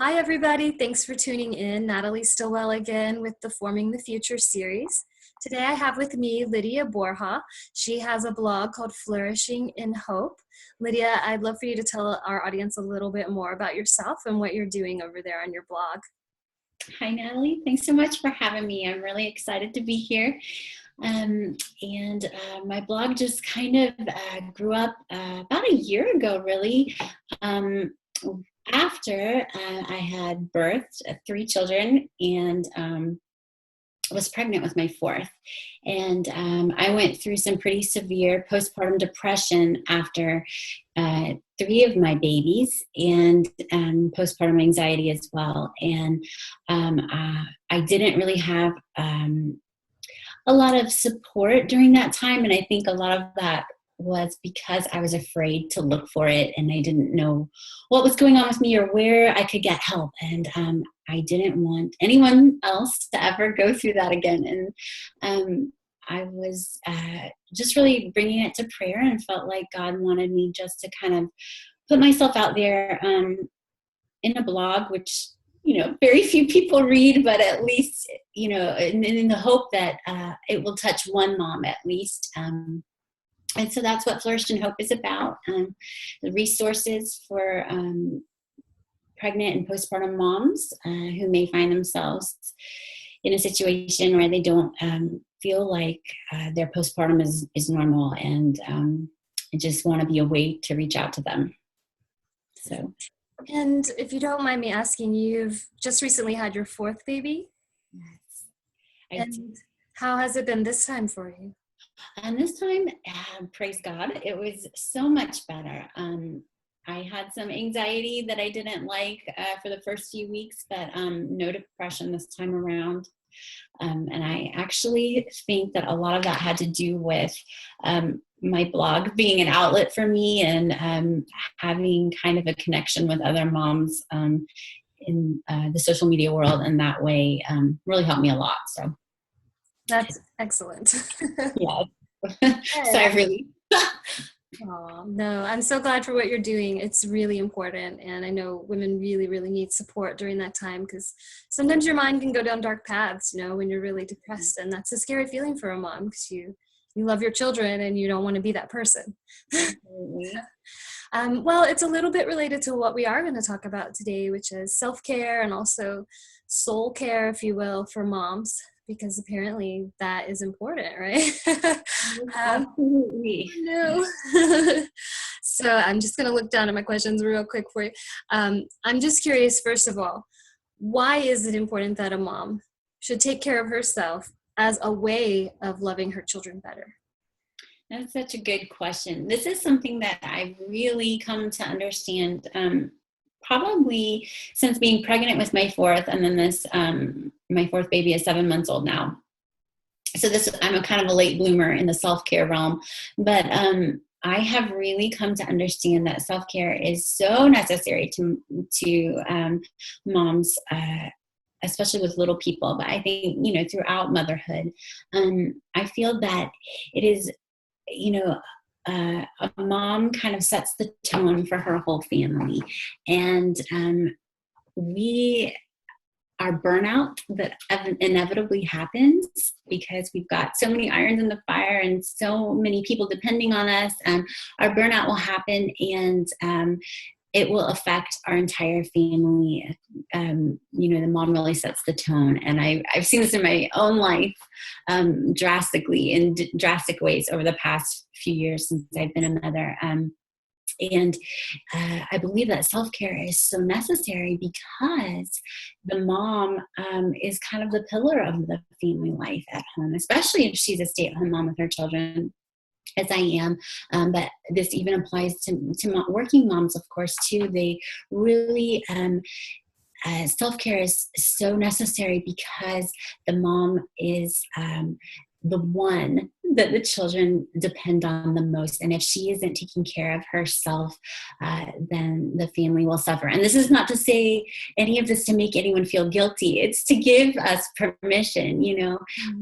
Hi, everybody. Thanks for tuning in. Natalie Stillwell again with the Forming the Future series. Today I have with me Lydia Borja. She has a blog called Flourishing in Hope. Lydia, I'd love for you to tell our audience a little bit more about yourself and what you're doing over there on your blog. Hi, Natalie. Thanks so much for having me. I'm really excited to be here. My blog just kind of grew up about a year ago, really. After I had birthed 3 children and was pregnant with my 4th. And I went through some pretty severe postpartum depression after 3 of my babies and postpartum anxiety as well. And I didn't really have a lot of support during that time. And I think a lot of that was because I was afraid to look for it and I didn't know what was going on with me or where I could get help. And I didn't want anyone else to ever go through that again. And I was just really bringing it to prayer and felt like God wanted me just to kind of put myself out there in a blog, which, very few people read, but at least, in the hope that it will touch one mom at least. And so that's what Flourish and Hope is about. The resources for pregnant and postpartum moms who may find themselves in a situation where they don't feel like their postpartum is normal and just want to be a way to reach out to them. So. And if you don't mind me asking, you've just recently had your 4th baby? Yes. And how has it been this time for you? And this time, praise God, it was so much better. I had some anxiety that I didn't like for the first few weeks, but no depression this time around. And I actually think that a lot of that had to do with my blog being an outlet for me and having kind of a connection with other moms in the social media world. And that way really helped me a lot. So. That's excellent. Yeah. Sorry, really. Oh, no, I'm so glad for what you're doing. It's really important. And I know women really, really need support during that time because sometimes your mind can go down dark paths, when you're really depressed. And that's a scary feeling for a mom because you love your children and you don't want to be that person. Well, it's a little bit related to what we are going to talk about today, which is self-care and also soul care, if you will, for moms. Because apparently that is important, right? Absolutely. No. So I'm just going to look down at my questions real quick for you. I'm just curious, first of all, why is it important that a mom should take care of herself as a way of loving her children better? That's such a good question. This is something that I've really come to understand probably since being pregnant with my 4th, and then this my 4th baby is 7 months old now. So I'm a kind of a late bloomer in the self-care realm, but I have really come to understand that self-care is so necessary to moms, especially with little people. But I think throughout motherhood, I feel that it is a mom kind of sets the tone for her whole family. And our burnout that inevitably happens because we've got so many irons in the fire and so many people depending on us. Our burnout will happen and it will affect our entire family. The mom really sets the tone. And I've seen this in my own life drastically in drastic ways over the past few years since I've been a mother. And I believe that self-care is so necessary because the mom is kind of the pillar of the family life at home, especially if she's a stay-at-home mom with her children, as I am. But this even applies to working moms, of course, too. They really, self-care is so necessary because the mom is the one that the children depend on the most. And if she isn't taking care of herself, then the family will suffer. And this is not to say any of this to make anyone feel guilty. It's to give us permission.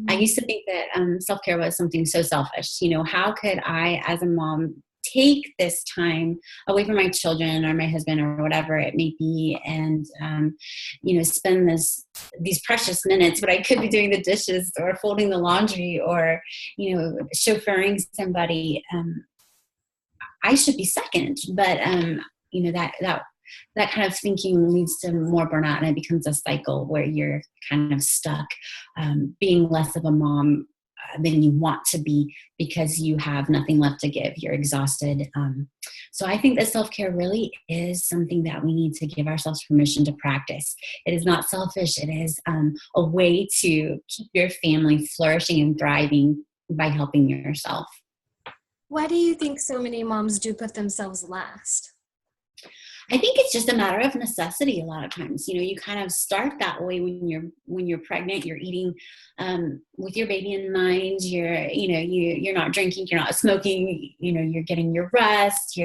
I used to think that self-care was something so selfish. How could I, as a mom, take this time away from my children or my husband or whatever it may be, and spend these precious minutes, but I could be doing the dishes or folding the laundry or chauffeuring somebody. I should be second, but that kind of thinking leads to more burnout, and it becomes a cycle where you're kind of stuck being less of a mom than you want to be because you have nothing left to give. You're exhausted. So I think that self-care really is something that we need to give ourselves permission to practice. It is not selfish. It is a way to keep your family flourishing and thriving by helping yourself. Why do you think so many moms do put themselves last? I think it's just a matter of necessity. A lot of times, you kind of start that way when you're pregnant. You're eating with your baby in mind. You're not drinking. You're not smoking. You're getting your rest.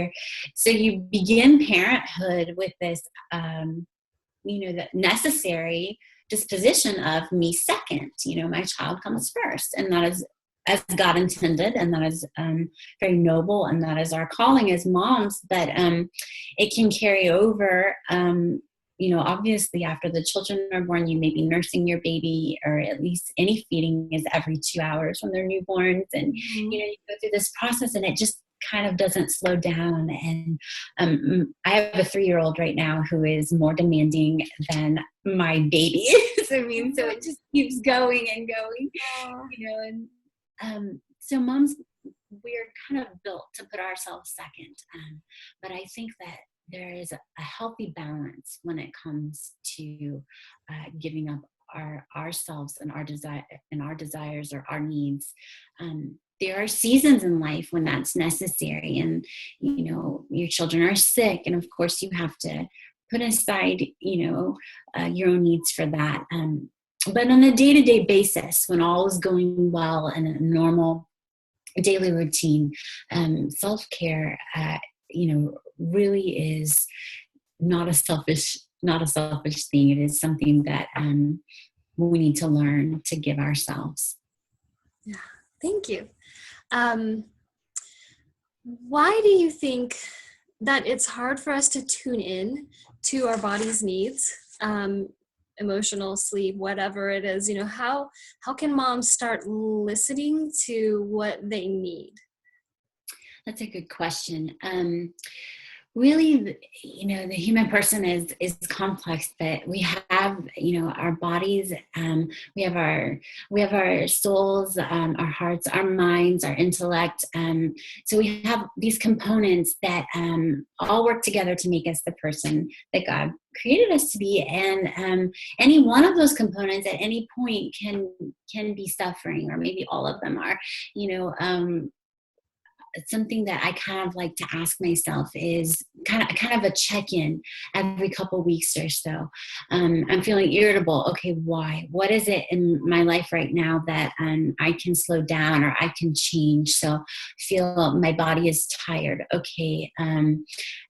So you begin parenthood with this, the necessary disposition of me second. My child comes first, and that is as God intended, and that is very noble, and that is our calling as moms. But it can carry over, obviously after the children are born. You may be nursing your baby, or at least any feeding is every 2 hours when they're newborns, and you go through this process, and it just kind of doesn't slow down. And I have a 3-year-old right now who is more demanding than my baby is. So it just keeps going and going, so moms, we're kind of built to put ourselves second. But I think that there is a healthy balance when it comes to giving up ourselves and our desires or our needs. There are seasons in life when that's necessary, and your children are sick, and of course you have to put aside your own needs for that. But on a day-to-day basis, when all is going well and a normal daily routine, self-care, really is not a selfish thing. It is something that we need to learn to give ourselves. Yeah, thank you. Why do you think that it's hard for us to tune in to our body's needs? Emotional, sleep, whatever it is, how can moms start listening to what they need? That's a good question. Really, the human person is complex, but we have, our bodies, we have our souls, our hearts, our minds, our intellect. So we have these components that all work together to make us the person that God created us to be. And any one of those components at any point can be suffering, or maybe all of them are, something that I kind of like to ask myself is kind of a check-in every couple weeks or so. I'm feeling irritable. Okay, why? What is it in my life right now that I can slow down or I can change? So feel my body is tired. Okay, am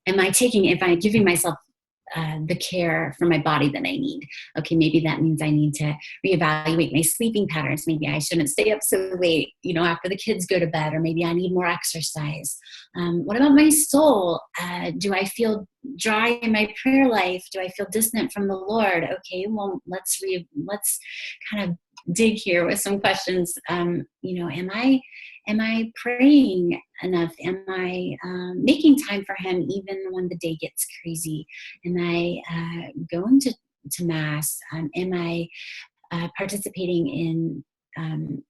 I giving myself the care for my body that I need? Okay, maybe that means I need to reevaluate my sleeping patterns. Maybe I shouldn't stay up so late, after the kids go to bed, or maybe I need more exercise. What about my soul? Do I feel dry in my prayer life? Do I feel distant from the Lord? Okay, well, let's kind of dig here with some questions. Am I praying enough? Am I making time for Him even when the day gets crazy? Am I going to Mass? Am I participating in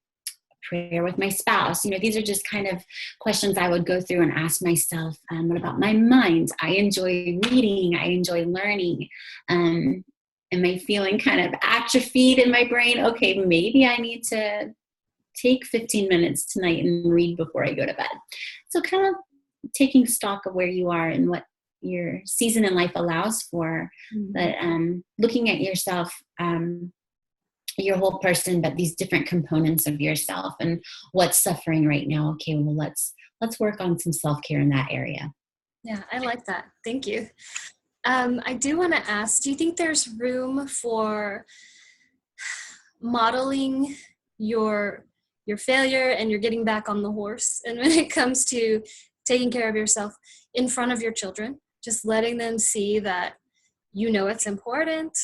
prayer with my spouse? These are just kind of questions I would go through and ask myself. What about my mind? I enjoy reading. I enjoy learning. Am I feeling kind of atrophied in my brain? Okay, maybe I need to take 15 minutes tonight and read before I go to bed. So kind of taking stock of where you are and what your season in life allows for, but looking at yourself, your whole person, but these different components of yourself and what's suffering right now. Okay, well, let's work on some self-care in that area. Yeah, I like that. Thank you. I do want to ask, do you think there's room for modeling your failure and you're getting back on the horse? And when it comes to taking care of yourself in front of your children, just letting them see that it's important.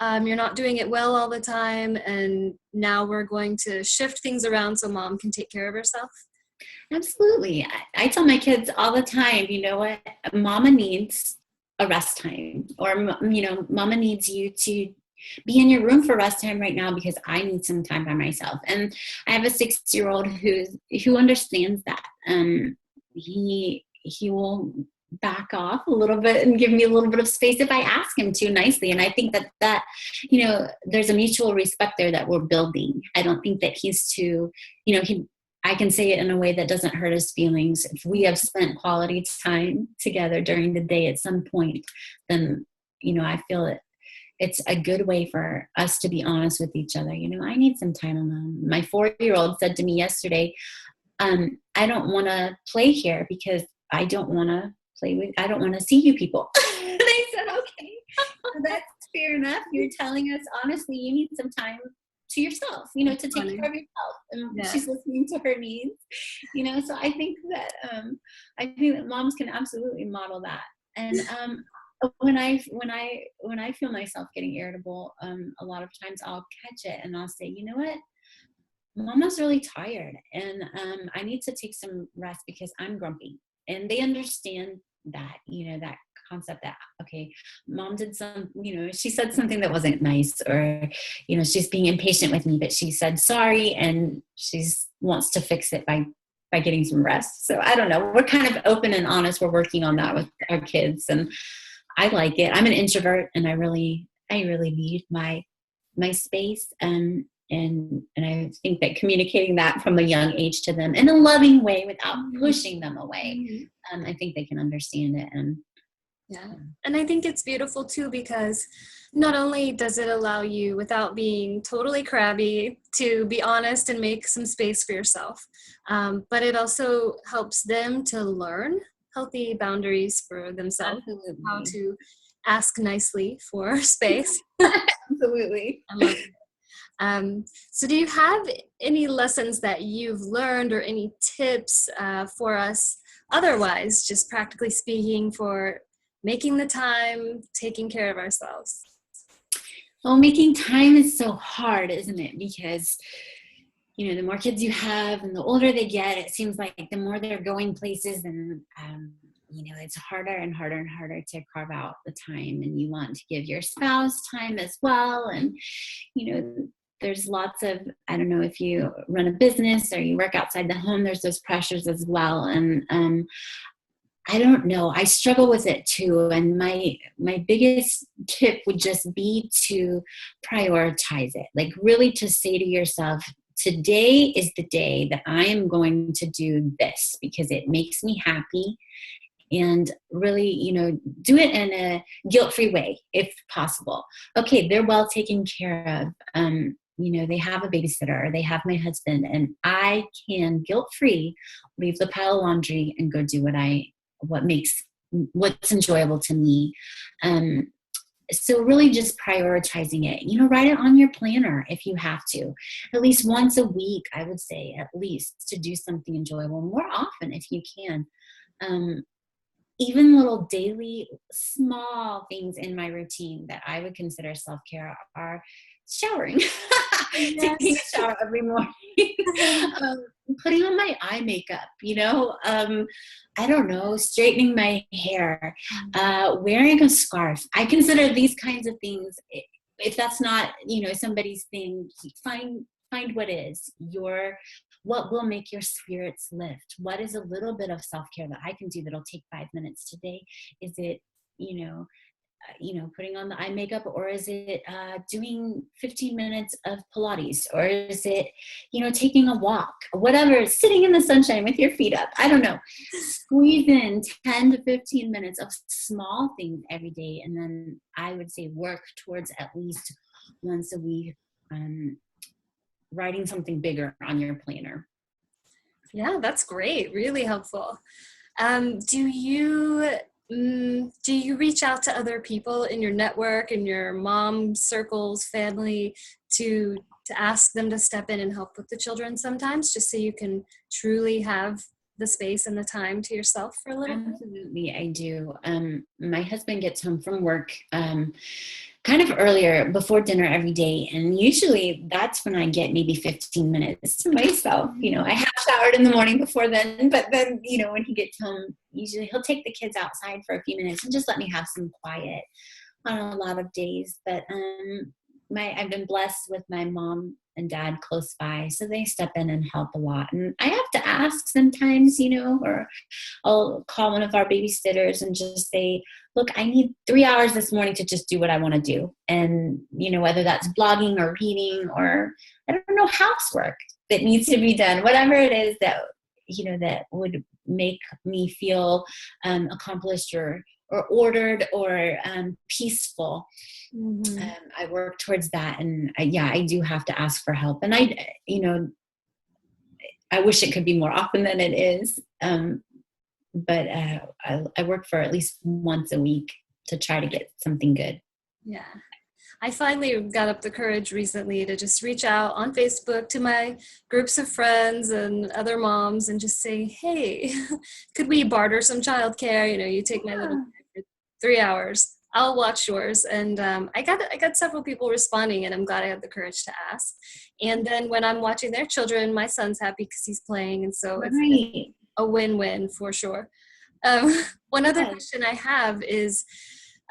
You're not doing it well all the time, and now we're going to shift things around so mom can take care of herself. Absolutely. I tell my kids all the time, you know what, mama needs a rest time, or, mama needs you to be in your room for rest time right now because I need some time by myself. And I have a 6-year-old who understands that. He will back off a little bit and give me a little bit of space if I ask him to nicely. And I think that there's a mutual respect there that we're building. I don't think that he's too, I can say it in a way that doesn't hurt his feelings. If we have spent quality time together during the day at some point, then, I feel it's a good way for us to be honest with each other. I need some time alone. My 4-year-old said to me yesterday, I don't want to play here because I don't want to see you people. And I said, okay, that's fair enough. You're telling us honestly, you need some time to yourself, to take care of yourself. And she's listening to her needs, so I think that moms can absolutely model that. And when I feel myself getting irritable, a lot of times I'll catch it and I'll say, you know what, mama's really tired, and I need to take some rest because I'm grumpy. And they understand that, that concept that, okay, mom did she said something that wasn't nice, or, she's being impatient with me, but she said sorry and wants to fix it by getting some rest. So I don't know. We're kind of open and honest. We're working on that with our kids, and I like it. I'm an introvert, and I really need my space. And I think that communicating that from a young age to them in a loving way without pushing them away, I think they can understand it. And and I think it's beautiful too, because not only does it allow you, without being totally crabby, to be honest and make some space for yourself, but it also helps them to learn healthy boundaries for themselves. Absolutely. How to ask nicely for space. Absolutely. I love it. So do you have any lessons that you've learned, or any tips for us otherwise, just practically speaking, for making the time, taking care of ourselves? Well, making time is so hard, isn't it? Because, the more kids you have and the older they get, it seems like the more they're going places, and, it's harder and harder and harder to carve out the time, and you want to give your spouse time as well. And, there's lots of, I don't know if you run a business or you work outside the home, there's those pressures as well. And I don't know, I struggle with it too. And my biggest tip would just be to prioritize it. Like, really to say to yourself, today is the day that I am going to do this because it makes me happy. And really, do it in a guilt-free way, if possible. Okay, they're well taken care of. They have a babysitter, or they have my husband, and I can guilt-free leave the pile of laundry and go do what's enjoyable to me. So really just prioritizing it, write it on your planner if you have to, at least once a week, I would say, at least, to do something enjoyable, more often if you can. Even little daily small things in my routine that I would consider self-care are showering, taking a shower every morning, putting on my eye makeup, I don't know, straightening my hair, wearing a scarf. I consider these kinds of things, if that's not, somebody's thing, find what is what will make your spirits lift. What is a little bit of self-care that I can do that'll take 5 minutes today? Is it, putting on the eye makeup, or is it doing 15 minutes of Pilates, or is it, taking a walk, whatever, sitting in the sunshine with your feet up? I don't know. Squeeze in 10 to 15 minutes of small things every day. And then I would say work towards at least once a week, writing something bigger on your planner. Yeah, that's great. Really helpful. Do you reach out to other people in your network, in your mom circles, family, to ask them to step in and help with the children sometimes, just so you can truly have the space and the time to yourself for a little bit? Absolutely, I do. My husband gets home from work kind of earlier, before dinner every day. And usually that's when I get maybe 15 minutes to myself. I have showered in the morning before then, but then, when he gets home, usually he'll take the kids outside for a few minutes and just let me have some quiet on a lot of days. But I've been blessed with my mom and dad close by, so they step in and help a lot. And I have to ask sometimes, or I'll call one of our babysitters and just say, look, I need 3 hours this morning to just do what I want to do. And, whether that's blogging or reading or, I don't know, housework that needs to be done, whatever it is that, that would make me feel accomplished or ordered or peaceful. Mm-hmm. I work towards that. And I do have to ask for help. And I wish it could be more often than it is. But I work for at least once a week to try to get something good. Yeah. I finally got up the courage recently to just reach out on Facebook to my groups of friends and other moms and just say, hey, could we barter some childcare? You take my little kid for 3 hours. I'll watch yours. And I got several people responding, and I'm glad I had the courage to ask. And then when I'm watching their children, my son's happy because he's playing. And so it's a win-win for sure. One other question I have is,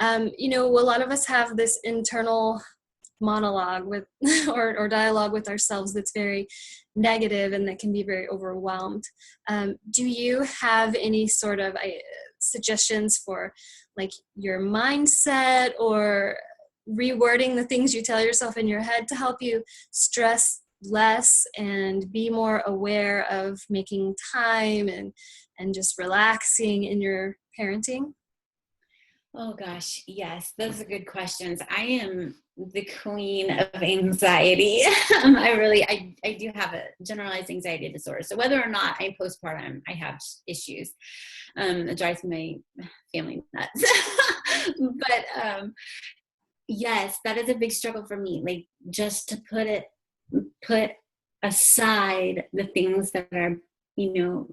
a lot of us have this internal monologue with or dialogue with ourselves that's very negative and that can be very overwhelmed. Do you have any sort of suggestions for like your mindset or rewording the things you tell yourself in your head to help you stress less and be more aware of making time and just relaxing in your parenting? Oh gosh, yes, those are good questions. I am the queen of anxiety. I do have a generalized anxiety disorder. So whether or not I'm postpartum, I have issues. It drives my family nuts. But yes, that is a big struggle for me. Like, just to put aside the things that are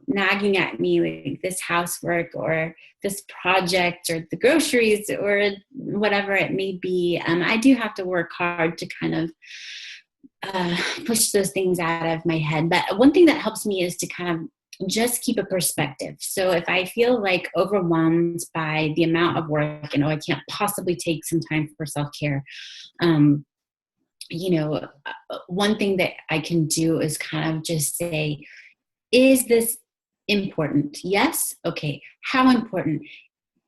nagging at me, like this housework or this project or the groceries or whatever it may be. I do have to work hard to kind of push those things out of my head. But one thing that helps me is to kind of just keep a perspective. So if I feel like overwhelmed by the amount of work, I can't possibly take some time for self-care. One thing that I can do is kind of just say, is this important? Yes. Okay. How important?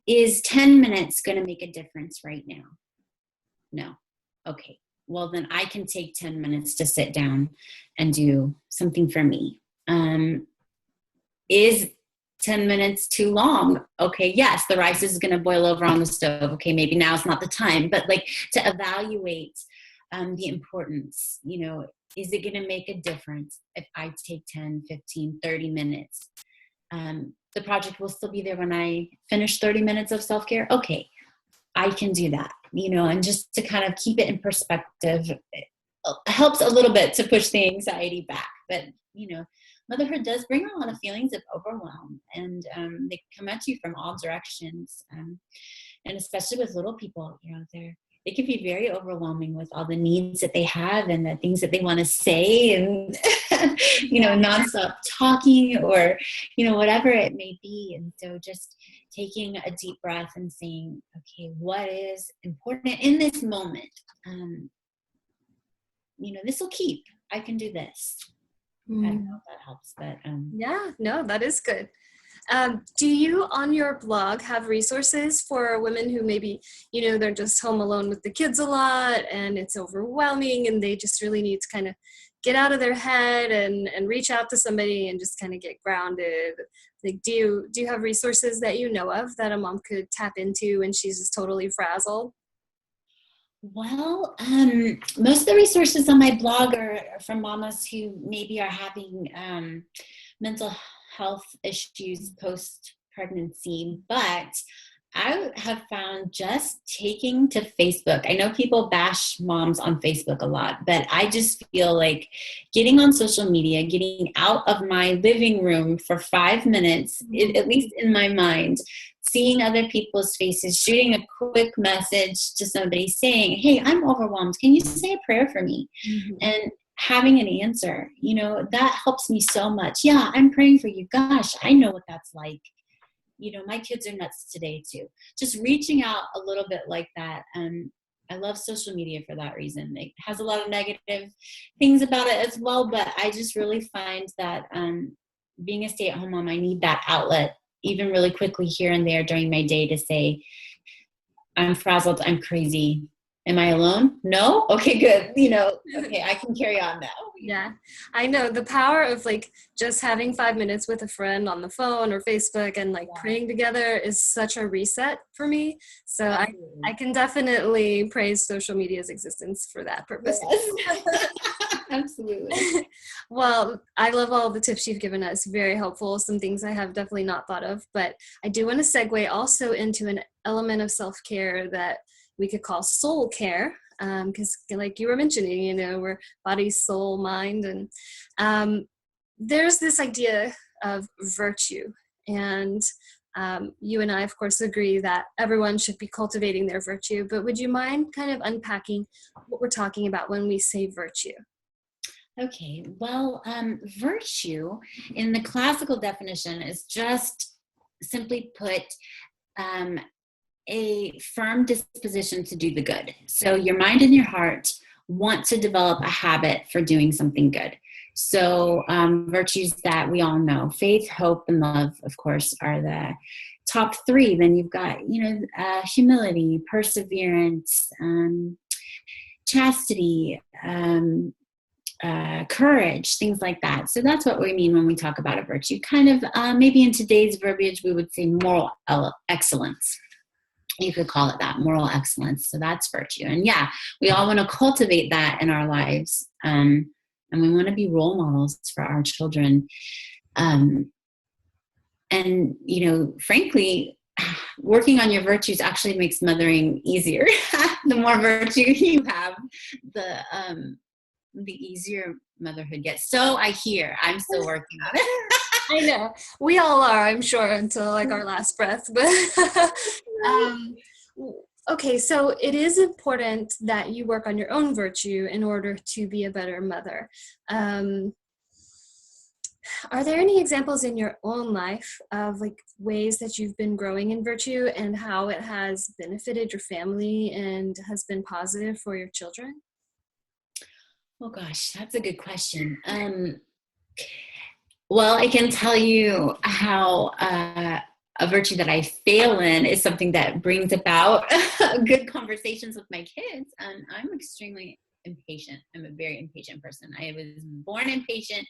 Is 10 minutes going to make a difference right now? No. Okay. Well, then I can take 10 minutes to sit down and do something for me. Is 10 minutes too long? Okay. Yes. The rice is going to boil over on the stove. Okay. Maybe now's not the time, but like to evaluate the importance, is it going to make a difference if I take 10, 15, 30 minutes? The project will still be there when I finish 30 minutes of self-care. Okay, I can do that, and just to kind of keep it in perspective, it helps a little bit to push the anxiety back. But, motherhood does bring a lot of feelings of overwhelm, and they come at you from all directions. And especially with little people, they can be very overwhelming with all the needs that they have and the things that they want to say and, nonstop talking or, whatever it may be. And so just taking a deep breath and saying, okay, what is important in this moment? This will keep. I can do this. I don't know if that helps, but yeah, no, that is good. Do you on your blog have resources for women who maybe, they're just home alone with the kids a lot and it's overwhelming and they just really need to kind of get out of their head and reach out to somebody and just kind of get grounded? Like, do you have resources that you know of that a mom could tap into when she's just totally frazzled? Well, most of the resources on my blog are from mamas who maybe are having mental health issues post-pregnancy, but I have found just taking to Facebook. I know people bash moms on Facebook a lot, but I just feel like getting on social media, getting out of my living room for 5 minutes, at least in my mind, seeing other people's faces, shooting a quick message to somebody saying, hey, I'm overwhelmed. Can you say a prayer for me? Mm-hmm. And having an answer, that helps me so much. Yeah, I'm praying for you. Gosh, I know what that's like. My kids are nuts today too. Just reaching out a little bit like that. I love social media for that reason. It has a lot of negative things about it as well, but I just really find that being a stay-at-home mom, I need that outlet, even really quickly here and there during my day, to say, I'm frazzled, I'm crazy. Am I alone? No? Okay, good. Okay, I can carry on now. Yeah, I know the power of like just having 5 minutes with a friend on the phone or Facebook and like praying together is such a reset for me. So I can definitely praise social media's existence for that purpose. Yes. Absolutely. Well, I love all the tips you've given us. Very helpful. Some things I have definitely not thought of, but I do want to segue also into an element of self-care that we could call soul care. Because like you were mentioning, we're body, soul, mind, and there's this idea of virtue. And you and I, of course, agree that everyone should be cultivating their virtue, but would you mind kind of unpacking what we're talking about when we say virtue? Okay, well, virtue in the classical definition is just simply put a firm disposition to do the good. So your mind and your heart want to develop a habit for doing something good. So virtues that we all know, faith, hope, and love, of course, are the top three. Then you've got, humility, perseverance, chastity, courage, things like that. So that's what we mean when we talk about a virtue. Kind of maybe in today's verbiage, we would say moral excellence. You could call it that, moral excellence. So that's virtue. And yeah, we all want to cultivate that in our lives. And we want to be role models for our children. And, frankly, working on your virtues actually makes mothering easier. The more virtue you have, the easier motherhood gets. So I hear. I'm still working on it. I know. We all are, I'm sure, until like our last breath. But okay, so it is important that you work on your own virtue in order to be a better mother. Are there any examples in your own life of like ways that you've been growing in virtue and how it has benefited your family and has been positive for your children? Oh gosh, that's a good question. Well, I can tell you how a virtue that I fail in is something that brings about good conversations with my kids. I'm extremely impatient. I'm a very impatient person. I was born impatient,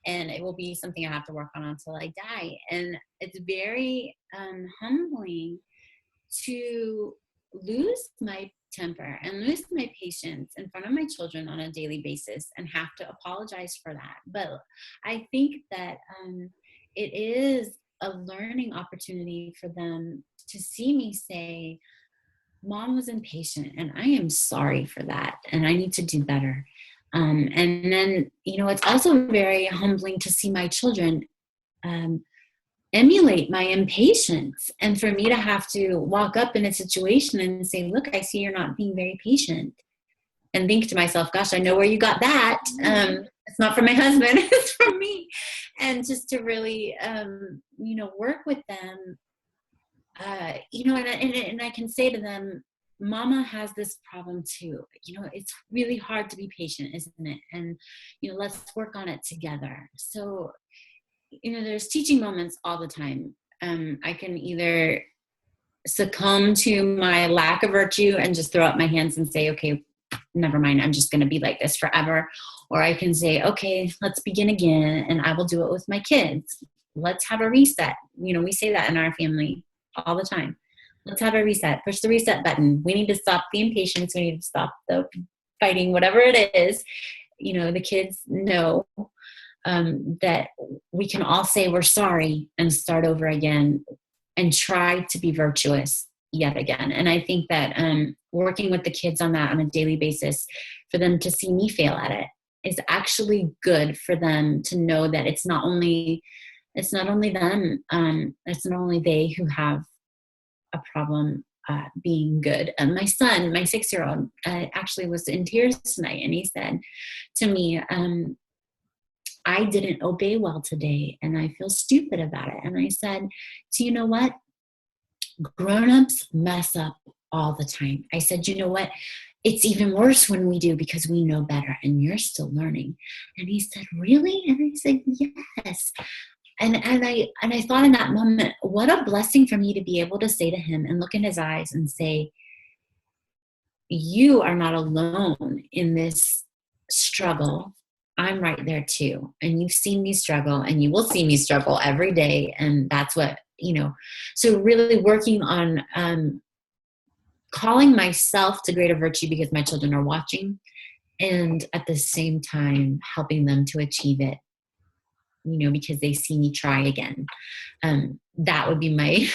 and it will be something I have to work on until I die. And it's very humbling to lose my temper and lose my patience in front of my children on a daily basis and have to apologize for that. But I think that it is a learning opportunity for them to see me say, Mom was impatient and I am sorry for that and I need to do better. And then, it's also very humbling to see my children emulate my impatience, and for me to have to walk up in a situation and say, look, I see you're not being very patient, and think to myself, gosh, I know where you got that. It's not from my husband, it's from me. And just to really work with them, and I can say to them, Mama has this problem too. It's really hard to be patient, isn't it? And let's work on it together. So there's teaching moments all the time. I can either succumb to my lack of virtue and just throw up my hands and say, okay, never mind, I'm just going to be like this forever. Or I can say, okay, let's begin again, and I will do it with my kids. Let's have a reset. We say that in our family all the time. Let's have a reset. Push the reset button. We need to stop the impatience. We need to stop the fighting, whatever it is. The kids know that we can all say we're sorry and start over again and try to be virtuous yet again. And I think that working with the kids on that on a daily basis, for them to see me fail at it, is actually good for them to know that it's not only them, it's not only they who have a problem being good. And my son, my 6-year-old, actually was in tears tonight, and he said to me, I didn't obey well today, and I feel stupid about it. And I said, do you know what? Grown-ups mess up all the time. I said, you know what? It's even worse when we do, because we know better, and you're still learning. And he said, really? And I said, yes. And I thought in that moment, what a blessing for me to be able to say to him and look in his eyes and say, you are not alone in this struggle. I'm right there too. And you've seen me struggle, and you will see me struggle every day. And that's what, so really working on calling myself to greater virtue because my children are watching, and at the same time helping them to achieve it, because they see me try again. That would be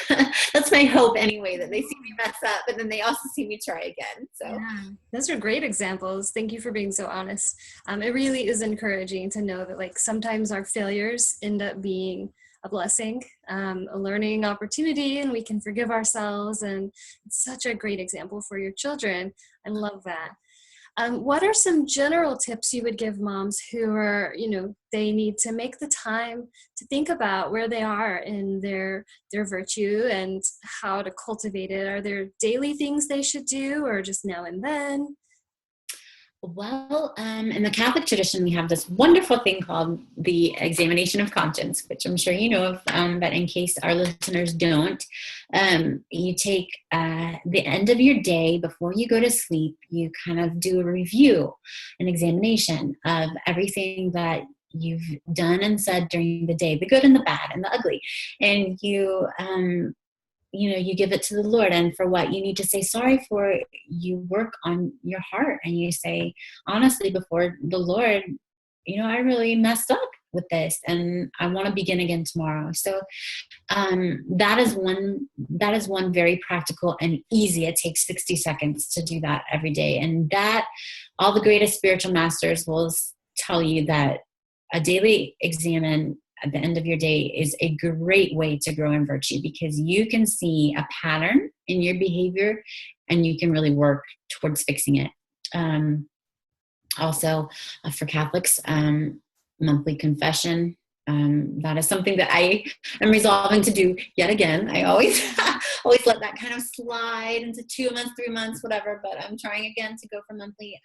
that's my hope anyway, that they see me mess up, but then they also see me try again. So yeah, those are great examples. Thank you for being so honest. It really is encouraging to know that, like, sometimes our failures end up being a blessing, a learning opportunity, and we can forgive ourselves. And it's such a great example for your children. I love that. What are some general tips you would give moms who are, they need to make the time to think about where they are in their virtue and how to cultivate it? Are there daily things they should do, or just now and then? Well, in the Catholic tradition, we have this wonderful thing called the examination of conscience, which I'm sure you know of, but in case our listeners don't, you take the end of your day before you go to sleep, you kind of do a review, an examination of everything that you've done and said during the day, the good and the bad and the ugly. And you give it to the Lord, and for what you need to say sorry for, you work on your heart, and you say honestly before the Lord, I really messed up with this, and I want to begin again tomorrow. So that is one very practical and easy. It takes 60 seconds to do that every day, and that all the greatest spiritual masters will tell you that a daily examine at the end of your day is a great way to grow in virtue, because you can see a pattern in your behavior and you can really work towards fixing it. Also, for Catholics, monthly confession. That is something that I am resolving to do yet again. I always let that kind of slide into 2 months, 3 months, whatever, but I'm trying again to go for monthly.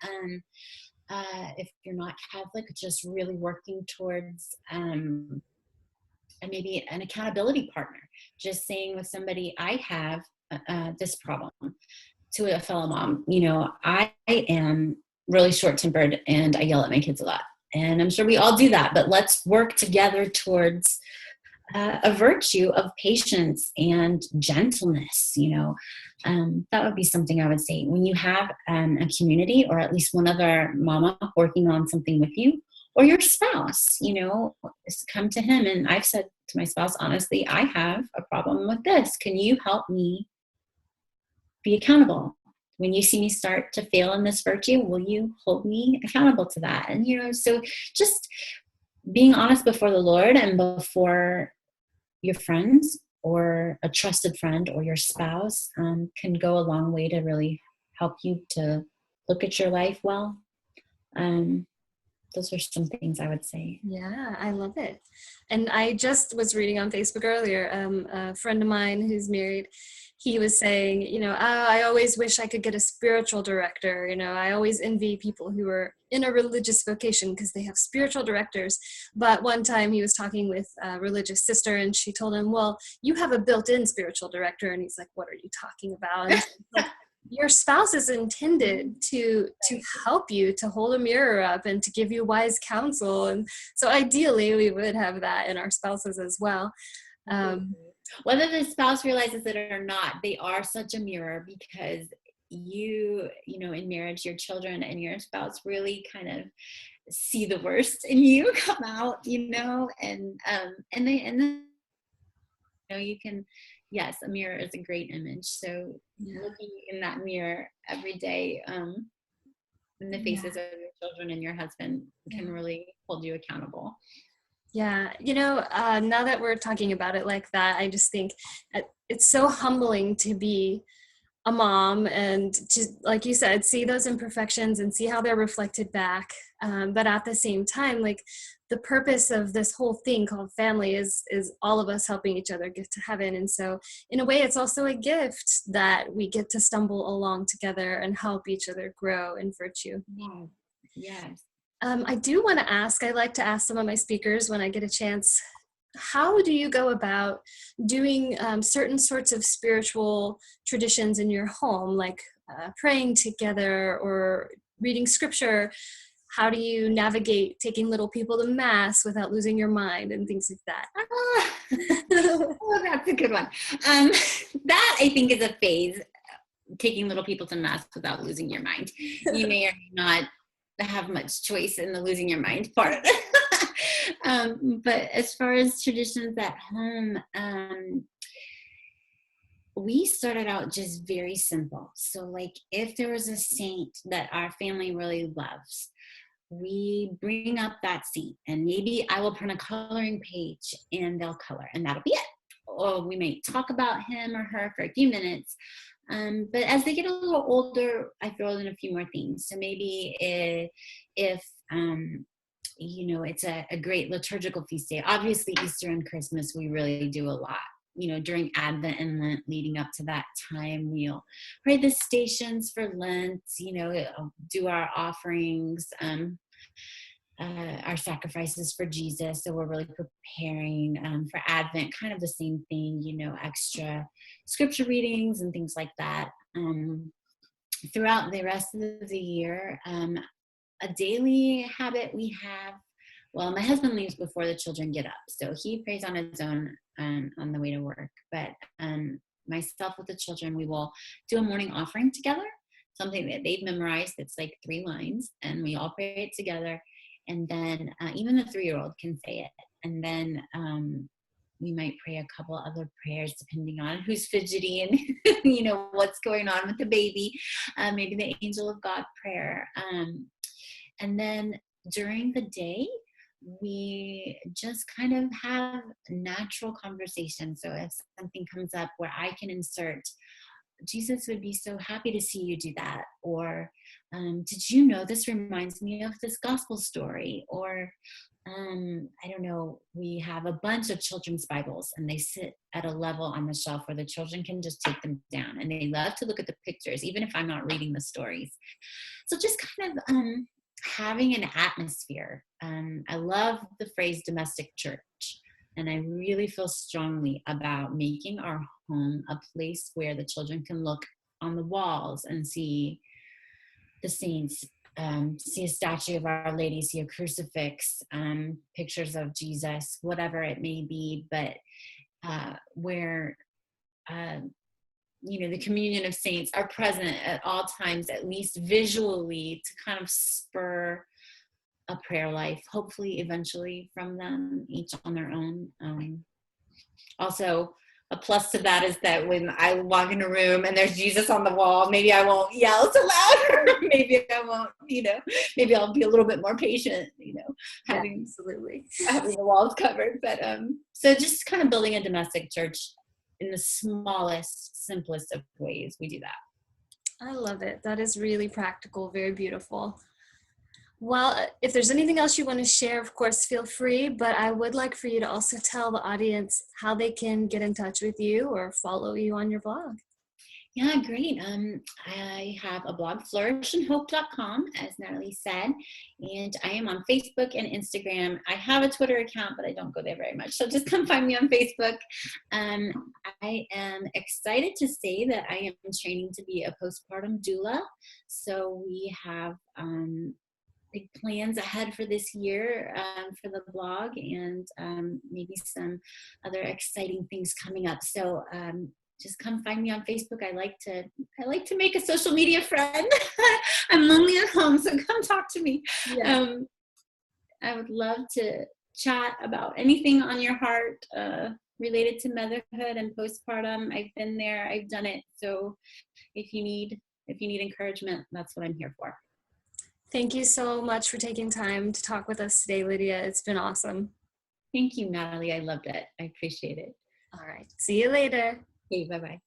If you're not Catholic, just really working towards and maybe an accountability partner, just saying with somebody, I have this problem, to a fellow mom. I am really short-tempered and I yell at my kids a lot, and I'm sure we all do that, but let's work together towards a virtue of patience and gentleness. That would be something I would say. When you have a community, or at least one other mama working on something with you, or your spouse, come to him. And I've said to my spouse, honestly, I have a problem with this. Can you help me be accountable? When you see me start to fail in this virtue, will you hold me accountable to that? And, so just being honest before the Lord and before your friends or a trusted friend or your spouse can go a long way to really help you to look at your life well. Those are some things I would say. Yeah, I love it. And I just was reading on Facebook earlier, a friend of mine who's married, he was saying, I always wish I could get a spiritual director. I always envy people who are in a religious vocation because they have spiritual directors. But one time he was talking with a religious sister, and she told him, well, you have a built-in spiritual director. And he's like, what are you talking about? And she's like, your spouse is intended to help you, to hold a mirror up and to give you wise counsel. And so ideally we would have that in our spouses as well. Whether the spouse realizes it or not, they are such a mirror, because in marriage, your children and your spouse really kind of see the worst in you come out, and you can yes, a mirror is a great image. So looking in that mirror every day, in the faces of your children and your husband can really hold you accountable. Yeah. Now that we're talking about it like that, I just think it's so humbling to be a mom and to, like you said, see those imperfections and see how they're reflected back. But at the same time, like the purpose of this whole thing called family is all of us helping each other get to heaven. And so in a way, it's also a gift that we get to stumble along together and help each other grow in virtue. Yes. Yes. I do want to ask, I like to ask some of my speakers when I get a chance, how do you go about doing certain sorts of spiritual traditions in your home, like praying together or reading scripture? How do you navigate taking little people to mass without losing your mind and things like that? Oh, that's a good one. That I think is a phase, taking little people to mass without losing your mind. You may or may not have much choice in the losing your mind part of it. But as far as traditions at home, we started out just very simple. So like if there was a saint that our family really loves, we bring up that saint and maybe I will print a coloring page and they'll color and that'll be it. Or we may talk about him or her for a few minutes. But as they get a little older, I throw in a few more things. So maybe if it's a great liturgical feast day. Obviously, Easter and Christmas, we really do a lot. During Advent and Lent leading up to that time, we'll pray the stations for Lent, do our offerings, our sacrifices for Jesus. So we're really preparing for Advent, kind of the same thing, extra scripture readings and things like that. Throughout the rest of the year, a daily habit we have, well, my husband leaves before the children get up, so he prays on his own on the way to work. But myself with the children, we will do a morning offering together, something that they've memorized. It's like 3 lines, and we all pray it together. And then even the 3-year-old can say it. And then we might pray a couple other prayers depending on who's fidgety and what's going on with the baby. Maybe the Angel of God prayer. And then during the day, we just kind of have natural conversation. So if something comes up where I can insert, Jesus would be so happy to see you do that. Or did you know this reminds me of this gospel story? Or I don't know, we have a bunch of children's Bibles and they sit at a level on the shelf where the children can just take them down. And they love to look at the pictures, even if I'm not reading the stories. So just kind of having an atmosphere. I love the phrase domestic church. And I really feel strongly about making our home a place where the children can look on the walls and see the saints, see a statue of Our Lady, see a crucifix, pictures of Jesus, whatever it may be, but where, the communion of saints are present at all times, at least visually, to kind of spur a prayer life, hopefully eventually from them each on their own. Also, a plus to that is that when I walk in a room and there's Jesus on the wall, maybe I won't yell so loud, or maybe I won't, maybe I'll be a little bit more patient, having the walls covered. But so just kind of building a domestic church in the smallest, simplest of ways, we do that. I love it. That is really practical, very beautiful. Well, if there's anything else you want to share, of course, feel free, but I would like for you to also tell the audience how they can get in touch with you or follow you on your blog. Yeah, great. I have a blog, flourishandhope.com, as Natalie said, and I am on Facebook and Instagram. I have a Twitter account, but I don't go there very much, so just come find me on Facebook. I am excited to say that I am training to be a postpartum doula, so we have big plans ahead for this year for the blog, and maybe some other exciting things coming up. So just come find me on Facebook. I like to make a social media friend. I'm lonely at home, so come talk to me. I would love to chat about anything on your heart. related to motherhood and postpartum. I've been there, I've done it. So if you need encouragement, that's what I'm here for. Thank you so much for taking time to talk with us today, Lydia. It's been awesome. Thank you, Natalie. I loved it. I appreciate it. All right. See you later. Okay, bye-bye.